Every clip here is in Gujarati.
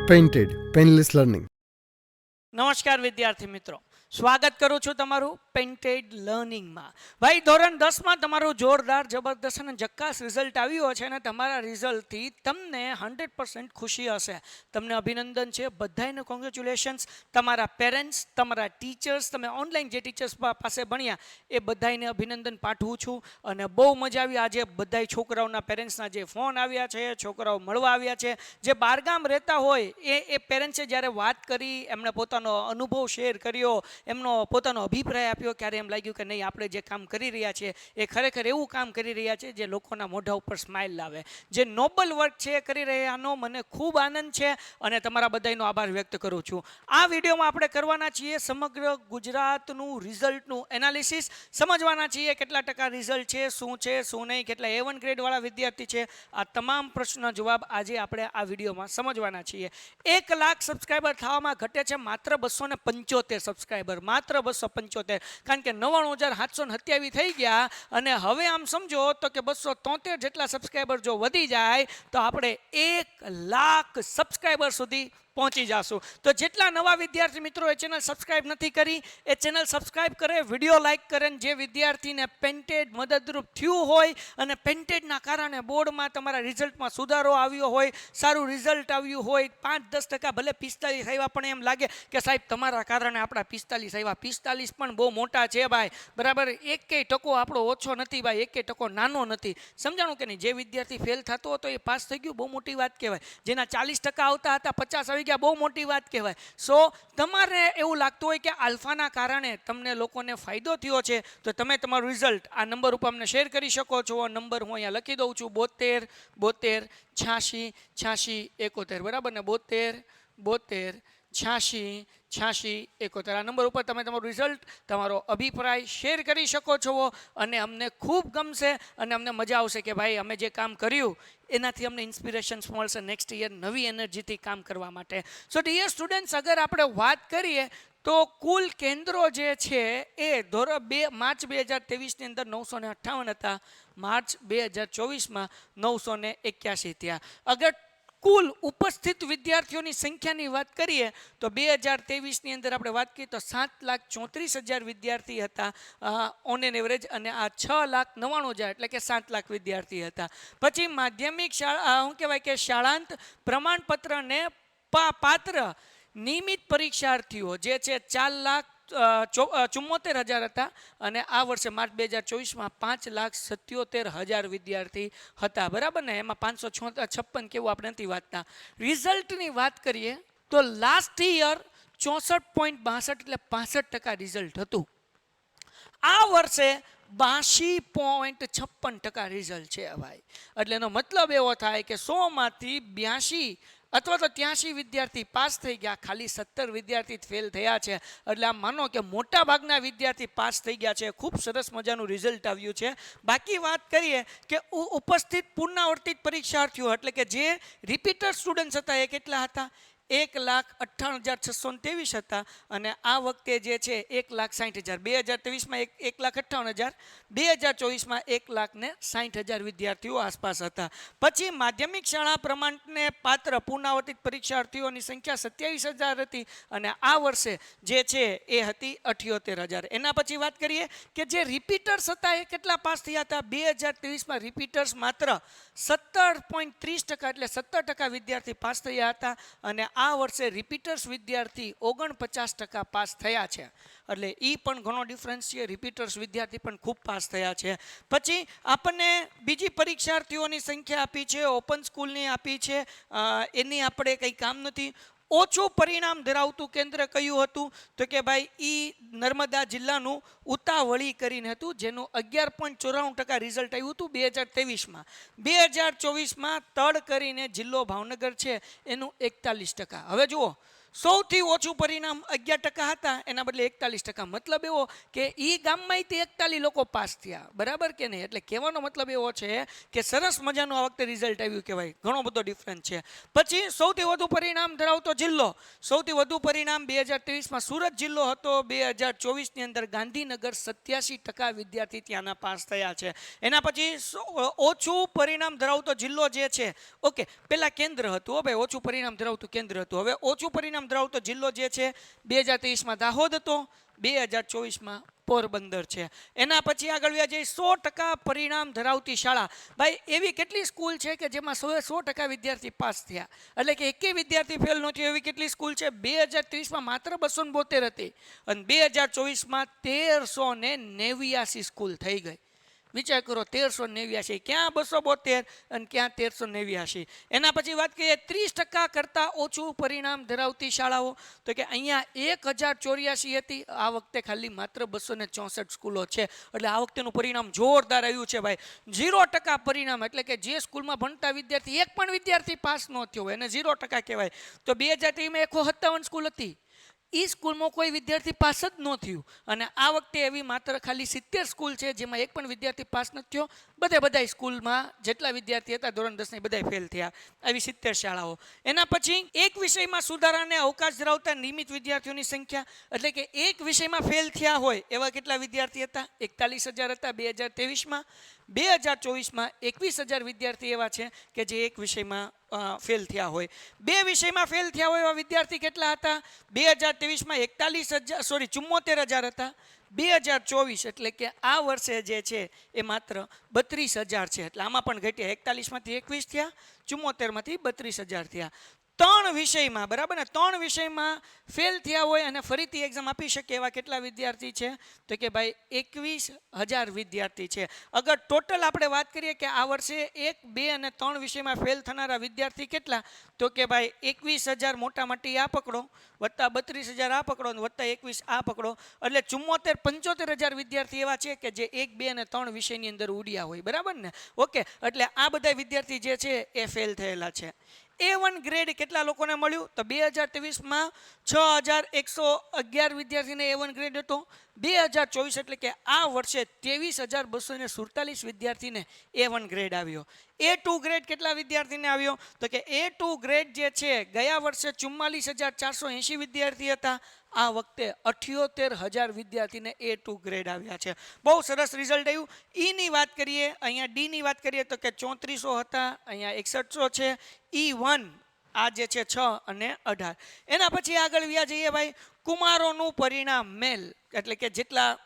Painted painless learning. નમસ્કાર વિદ્યાર્થી મિત્રો, સ્વાગત કરું છું તમારું પેઇન્ટેડ લર્નિંગમાં. ભાઈ ધોરણ 10માં તમારું જોરદાર જબરદસ્ત અને જક્કાસ રિઝલ્ટ આવ્યું છે અને તમારા રિઝલ્ટથી તમને 100% ખુશી હશે. તમને અભિનંદન છે, બધાને કોંગ્રેચ્યુલેશન્સ. તમારા પેરેન્ટ્સ, તમારા ટીચર્સ, તમે ઓનલાઈન જે ટીચર્સ પાસે ભણ્યા એ બધાને અભિનંદન પાઠવું છું. અને બહુ મજા આવી. આજે બધા છોકરાઓના પેરેન્ટ્સના જે ફોન આવ્યા છે, છોકરાઓ મળવા આવ્યા છે, જે બહારગામ રહેતા હોય એ પેરેન્ટ્સે જ્યારે વાત કરી, એમણે પોતાનો અનુભવ શેર કર્યો, એમનો પોતાનો અભિપ્રાય આપ્યો, ક્યારે એમ લાગ્યું કે નહીં, આપણે જે કામ કરી રહ્યા છીએ એ ખરેખર એવું કામ કરી રહ્યા છે જે લોકોના મોઢા ઉપર સ્માઇલ લાવે, જે નોબલ વર્ક છે એ કરી રહ્યાનો મને ખૂબ આનંદ છે અને તમારા બધાનો આભાર વ્યક્ત કરું છું. આ વિડીયોમાં આપણે કરવાના છીએ સમગ્ર ગુજરાતનું રિઝલ્ટનું એનાલિસિસ, સમજવાના છીએ કેટલા ટકા રિઝલ્ટ છે, શું નહીં, કેટલા A1 ગ્રેડવાળા વિદ્યાર્થી છે. આ તમામ પ્રશ્નનો જવાબ આજે આપણે આ વિડીયોમાં સમજવાના છીએ. 1 લાખ સબસ્ક્રાઈબર થવામાં ઘટે છે માત્ર 275 સબસ્ક્રાઈબર, માત્ર 275, કારણ કે 99,727 થઈ ગયા અને હવે આમ સમજો તો કે 273 જેટલા સબસ્ક્રાઈબર જો વધી જાય તો આપણે 1 લાખ સબસ્ક્રાઈબર સુધી પહોંચી જશું. તો જેટલા નવા વિદ્યાર્થી મિત્રો એ ચેનલ સબસ્ક્રાઈબ નથી કરી એ ચેનલ સબસ્ક્રાઈબ કરે, વિડીયો લાઈક કરે. જે વિદ્યાર્થીને પેન્ટેડ મદદરૂપ થયું હોય અને પેન્ટેડના કારણે બોર્ડમાં તમારા રિઝલ્ટમાં સુધારો આવ્યો હોય, સારું રિઝલ્ટ આવ્યું હોય, 5-10% ભલે 45 આવ્યા પણ એમ લાગે કે સાહેબ તમારા કારણે આપણા 45 આવ્યા. 45 પણ બહુ મોટા છે ભાઈ, બરાબર. 1% આપણો ઓછો નથી ભાઈ, 1% નાનો નથી. સમજાણું કે નહીં? જે વિદ્યાર્થી ફેલ થતો હતો એ પાસ થઈ ગયું, બહુ મોટી વાત કહેવાય. જેના 40% આવતા હતા 50 આવી ગયા, બહુ મોટી વાત કહેવાય. સો તમારે એવું લાગતું હોય કે આલ્ફાના કારણે તમને લોકોને ફાયદો થયો છે તો તમે તમારું રિઝલ્ટ આ નંબર ઉપર અમને શેર કરી શકો છો. નંબર હું અહીંયા લખી દઉં છું: 72 72 86 86 71, બરાબર ને? 72 72 86 86 71. આ નંબર ઉપર તમે તમારું રિઝલ્ટ, તમારો અભિપ્રાય શેર કરી શકો છો અને અમને ખૂબ ગમશે અને અમને મજા આવશે કે ભાઈ અમે જે કામ કર્યું એનાથી અમને ઇન્સ્પિરેશન્સ મળશે નેક્સ્ટ યર નવી એનર્જીથી કામ કરવા માટે. સો ડિયર સ્ટુડન્ટ્સ, અગર આપણે વાત કરીએ તો કુલ કેન્દ્રો જે છે એ માર્ચ 2023ની અંદર 958 હતા, માર્ચ 2024માં 981 થયા. અગર કુલ ઉપસ્થિત વિદ્યાર્થીઓની સંખ્યાની વાત કરીએ તો 2023ની અંદર આપણે વાત કરીએ તો 7,34,000 વિદ્યાર્થી હતા ઓન એન એવરેજ, અને આ 6,99,000 એટલે કે 7 લાખ વિદ્યાર્થી હતા. પછી માધ્યમિક શાળા શું કહેવાય કે શાળાંત પ્રમાણપત્રને પાત્ર નિયમિત પરીક્ષાર્થીઓ જે છે 4,74,000 હતા અને આ વર્ષે માર્ચ 2024માં 5,77,000 વિદ્યાર્થી હતા, બરાબર ને? એમાં 556 કેવું આપણે નથી વાંચતા. રિઝલ્ટની વાત કરીએ તો લાસ્ટ યર 64.62 એટલે 65% રિઝલ્ટ હતું. આ વર્ષે 82.56% રિઝલ્ટ છે ભાઈ. એટલે એનો મતલબ એવો થાય કે 100માંથી 82 અથવા તો 83 વિદ્યાર્થી પાસ થઈ ગયા, ખાલી 17 વિદ્યાર્થી ફેલ થયા છે. એટલે આમ માનો કે મોટા ભાગના વિદ્યાર્થી પાસ થઈ ગયા છે. ખૂબ સરસ મજાનું રિઝલ્ટ આવ્યું છે. બાકી વાત કરીએ કે ઉપસ્થિત પુનરાવર્તિત પરીક્ષાર્થીઓ એટલે કે જે રિપીટર સ્ટુડન્ટ્સ હતા એ કેટલા હતા? 1,98,623 હતા અને આ વખતે જે છે 1,60,000. 2023માં 1,58,000, 2024માં 1,60,000 વિદ્યાર્થીઓ આસપાસ હતા. પછી માધ્યમિક શાળા પ્રમાણને પાત્ર પુનરાવર્તિત પરીક્ષાર્થીઓની સંખ્યા 27,000 હતી અને આ વર્ષે જે છે એ હતી 78,000. એના પછી વાત કરીએ કે જે રિપીટર્સ હતા એ કેટલા પાસ થયા હતા? 2023માં રિપીટર્સ માત્ર 17.30% એટલે 17% વિદ્યાર્થી પાસ થયા હતા અને આ વર્ષે રિપીટર્સ વિદ્યાર્થી 49% પાસ થયા છે. એટલે એ પણ ઘણો ડિફરન્સ છે. રિપીટર્સ વિદ્યાર્થી પણ ખૂબ પાસ થયા છે. પછી આપણને બીજી પરીક્ષાર્થીઓની સંખ્યા આપી છે, ઓપન સ્કૂલની આપી છે, એની આપણે કંઈ કામ નથી. ઓછું પરિણામ ધરાવતું કેન્દ્ર કયું હતું? તો કે ભાઈ નર્મદા જિલ્લાનું ઉતાવળી કરીને હતું, જેનું 11.94% રિઝલ્ટ આવ્યું હતું 2023માં. 2024માં તળ કરીને જિલ્લો ભાવનગર છે એનું 41%. હવે જુઓ, સૌથી ઓછું પરિણામ 11% હતા, એના બદલે 41%. મતલબ એવો કે એ ગામમાં 41 લોકો પાસ થયા, બરાબર કે નહીં? એટલે કહેવાનો મતલબ એવો છે કે સરસ મજાનું આ વખતે રિઝલ્ટ આવ્યું કહેવાય, ઘણો બધો ડિફરન્સ છે. પછી સૌથી વધુ પરિણામ ધરાવતો જિલ્લો, સૌથી વધુ પરિણામ 2023માં સુરત જિલ્લો હતો. 2024ની અંદર ગાંધીનગર 87% વિદ્યાર્થી ત્યાંના પાસ થયા છે. એના પછી ઓછું પરિણામ ધરાવતો જિલ્લો જે છે, ઓકે, પહેલા કેન્દ્ર હતું, ભાઈ ઓછું પરિણામ ધરાવતું કેન્દ્ર હતું. હવે ઓછું પરિણામ ધરાવતો જિલ્લો જે છે 2023માં દાહોદ હતો, 2024માં પોરબંદર છે. એના પછી આગળ વ્યા જઈએ, 100% પરિણામ ધરાવતી શાળા. ભાઈ એવી કેટલી સ્કૂલ છે કે જેમાં 100% વિદ્યાર્થી પાસ થયા, એટલે કે એકેય વિદ્યાર્થી ફેલ નહોતી, એવી કેટલી સ્કૂલ છે? 2023માં માત્ર 272 હતી અને 2024માં 1389 સ્કૂલ થઈ ગઈ. વિચાર કરો, 1389, ક્યાં 272 અને ક્યાં 1389. એના પછી વાત કરીએ 30% કરતાં ઓછું પરિણામ ધરાવતી શાળાઓ, તો કે અહીંયા 1084 હતી, આ વખતે ખાલી માત્ર 264 સ્કૂલો છે. એટલે આ વખતેનું પરિણામ જોરદાર આવ્યું છે ભાઈ. 0% પરિણામ, એટલે કે જે સ્કૂલમાં ભણતા વિદ્યાર્થી એક પણ વિદ્યાર્થી પાસ ન થયો હોય એને 0% કહેવાય. તો 2023માં 157 સ્કૂલ હતી, એ સ્કૂલમાં કોઈ વિદ્યાર્થી પાસ જ ન થયું. અને આ વખતે એવી માત્ર ખાલી 70 સ્કૂલ છે જેમાં એક પણ વિદ્યાર્થી પાસ નથી થયો. બધા સ્કૂલમાં જેટલા વિદ્યાર્થી હતા ધોરણ 10 બધા ફેલ થયા, આવી 70 શાળાઓ. એના પછી એક વિષયમાં સુધારાને અવકાશ ધરાવતા નિયમિત વિદ્યાર્થીઓની સંખ્યા, એટલે કે એક વિષયમાં ફેલ થયા હોય એવા કેટલા વિદ્યાર્થી હતા? 41,000 હતા 2023માં. 2024માં 21,000 વિદ્યાર્થી એવા છે કે જે એક વિષયમાં ફેલ થયા હોય. બે વિષયમાં ફેલ થયા હોય એવા વિદ્યાર્થી કેટલા હતા? 2023માં 74,000 હતા. 2024 એટલે કે આ વર્ષે જે છે એ માત્ર 32,000 છે. એટલે આમાં પણ ઘટ્યા, 41માંથી 21 થયા, 74માંથી 32,000 થયા. 3 વિષયમાં, બરાબર ને, 3 વિષયમાં ફેલ થયા હોય અને ફરીથી એક્ઝામ આપી શકે એવા કેટલા વિદ્યાર્થી છે? તો કે ભાઈ 21,000 વિદ્યાર્થી છે. અગર ટોટલ આપણે વાત કરીએ કે આ વર્ષે 1, 2 અને 3 વિષયમાં ફેલ થનારા વિદ્યાર્થી કેટલા, તો કે ભાઈ 21,000 મોટા મોટી આ પકડો, વત્તા 32,000 આ પકડો અને વત્તા 21 આ પકડો, એટલે 75,000 વિદ્યાર્થી એવા છે કે જે 1, 2 અને 3 વિષયની અંદર ઉડ્યા હોય, બરાબર ને? ઓકે, એટલે આ બધા વિદ્યાર્થી જે છે એ ફેલ થયેલા છે. A1 ગ્રેડ કેટલા લોકોને મળ્યું? તો 2023માં 6,111 વિદ્યાર્થીને A1 ગ્રેડ હતો. 2024 એટલે કે આ વર્ષે 23,247 વિદ્યાર્થીને A1 ગ્રેડ આવ્યો. A2 ગ્રેડ કેટલા વિદ્યાર્થીને આવ્યો? તો કે A2 ગ્રેડ જે છે ગયા વર્ષે 44,480 વિદ્યાર્થી હતા, આ વખતે 78,000 વિદ્યાર્થીને A2 ગ્રેડ આવ્યા છે. બહુ સરસ રિઝલ્ટ આવ્યું. ઈની વાત કરીએ, અહીંયા ડીની વાત કરીએ તો કે 3400 હતા, અહીંયા 6100 છે. E1 આ જે છે 6 અને 18. એના પછી આગળ વ્યા જઈએ ભાઈ, કુમારોનું પરિણામ મેલ, એટલે કે જેટલા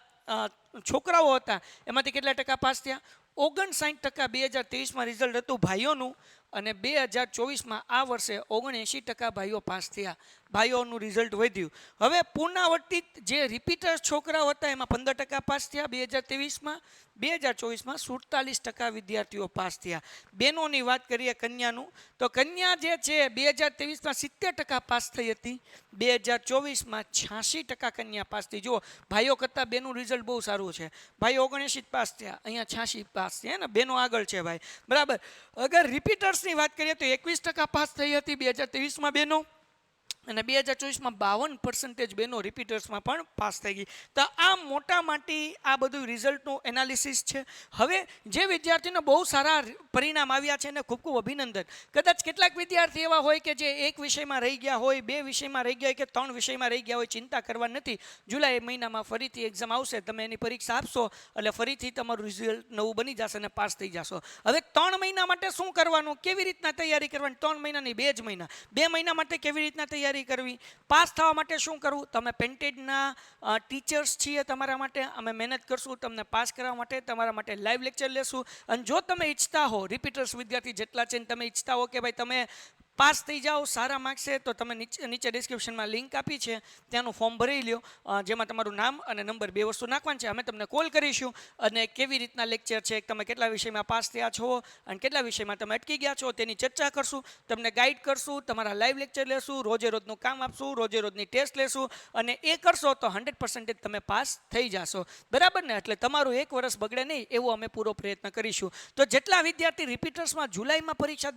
છોકરાઓ હતા એમાંથી કેટલા ટકા પાસ થયા? 59% 2023માં રિઝલ્ટ હતું ભાઈઓનું, અને 2024માં આ વર્ષે 79% ભાઈઓ પાસ થયા. ભાઈઓનું રિઝલ્ટ વધ્યું. હવે પુનરાવર્તિત જે રિપીટર છોકરાઓ હતા એમાં 15% પાસ થયા 2023માં. 2024માં 47% વિદ્યાર્થીઓ પાસ થયા. બહેનોની વાત કરીએ કન્યાનું, તો કન્યા જે છે 2023માં 70% પાસ થઈ હતી, 2024માં 86% કન્યા પાસ થઈ. જુઓ, ભાઈઓ કરતાં બેનું રિઝલ્ટ બહુ સારું છે. ભાઈઓ 79 પાસ થયા, અહીંયા 86 પાસ થયા ને, બેનો આગળ છે ભાઈ, બરાબર. અગર રિપીટર્સની વાત કરીએ તો 21% પાસ થઈ હતી 2023માં બેનો, અને 2024માં 52% બહેનો રિપીટર્સમાં પણ પાસ થઈ ગઈ. તો આ મોટા મોટી આ બધું રિઝલ્ટનું એનાલિસિસ છે. હવે જે વિદ્યાર્થીને બહુ સારા પરિણામ આવ્યા છે એને ખૂબ ખૂબ અભિનંદન. કદાચ કેટલાક વિદ્યાર્થી એવા હોય કે જે એક વિષયમાં રહી ગયા હોય, 2 વિષયમાં રહી ગયા હોય કે 3 વિષયમાં રહી ગયા હોય, ચિંતા કરવા નથી. જુલાઈ મહિનામાં ફરીથી એક્ઝામ આવશે, તમે એની પરીક્ષા આપશો એટલે ફરીથી તમારું રિઝલ્ટ નવું બની જશે અને પાસ થઈ જશો. હવે 3 મહિના માટે શું કરવાનું, કેવી રીતના તૈયારી કરવાની? 3 મહિના નહીં, 2 જ મહિના. 2 મહિના માટે કેવી રીતના તૈયારી કરવી, પાસ થવા માટે શું કરવું? તમે પેન્ટેડના ટીચર્સ છીએ તમારા માટે, અમે મહેનત કરશું તમને પાસ કરવા માટે, તમારા માટે લાઈવ લેક્ચર લેશું. અને જો તમે ઈચ્છતા હો, રિપીટર્સ વિદ્યાર્થી જેટલા છે તમે ઈચ્છતા હો કે ભાઈ તમે પાસ થઈ જાઓ, સારા માર્ક્સ છે, તો તમે નીચે ડિસ્ક્રિપ્શનમાં લિંક આપી છે, ત્યાંનું ફોર્મ ભરી લ્યો, જેમાં તમારું નામ અને નંબર 2 વસ્તુ નાખવાનું છે. અમે તમને કોલ કરીશું અને કેવી રીતના લેક્ચર છે, તમે કેટલા વિષયમાં પાસ થયા છો અને કેટલા વિષયમાં તમે અટકી ગયા છો તેની ચર્ચા કરશું, તમને ગાઈડ કરશું, તમારા લાઈવ લેક્ચર લેશું, રોજે રોજનું કામ આપશું, રોજે રોજની ટેસ્ટ લેશું, અને એ કરશો તો 100% તમે પાસ થઈ જશો, બરાબર ને? એટલે તમારું 1 વર્ષ બગડે નહીં એવો અમે પૂરો પ્રયત્ન કરીશું. તો જેટલા વિદ્યાર્થી રિપીટર્સમાં જુલાઈમાં પરીક્ષા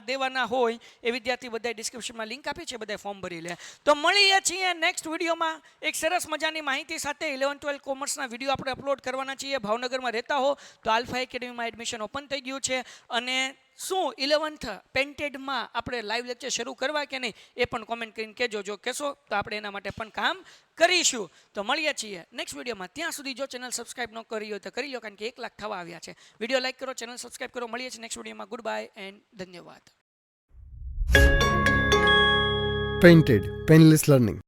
દેવાના હોય એ વિદ્યાર્થી બધા ડિસ્ક્રિપ્શનમાં લિંક આપી છે, બધા ફોર્મ ભરી લે. તો મળીએ છીએ નેક્સ્ટ વિડીયોમાં એક સરસ મજાની માહિતી સાથે. 11-12 કોમર્સના વિડીયો આપણે અપલોડ કરવાના છીએ. ભાવનગરમાં રહેતા હો તો આલ્ફા એકેડમીમાં એડમિશન ઓપન થઈ ગયું છે, અને શું 11th પેન્ટેડમાં આપણે લાઈવ લેક્ચર શરૂ કરવા કે નહીં એ પણ કોમેન્ટ કરીને કહેજો. જો કહેશો તો આપણે એના માટે પણ કામ કરીશું. તો મળીએ છીએ નેક્સ્ટ વિડીયોમાં. ત્યાં સુધી જો ચેનલ સબસ્ક્રાઇબ ન કરી હોય તો કરી લો, કારણ કે 1 લાખ થવા આવ્યા છે. વિડીયો લાઈક કરો, ચેનલ સબસ્ક્રાઇબ કરો. મળીએ છીએ નેક્સ્ટ વિડીયોમાં. ગુડ બાય એન્ડ ધન્યવાદ. Painted Painless Learning.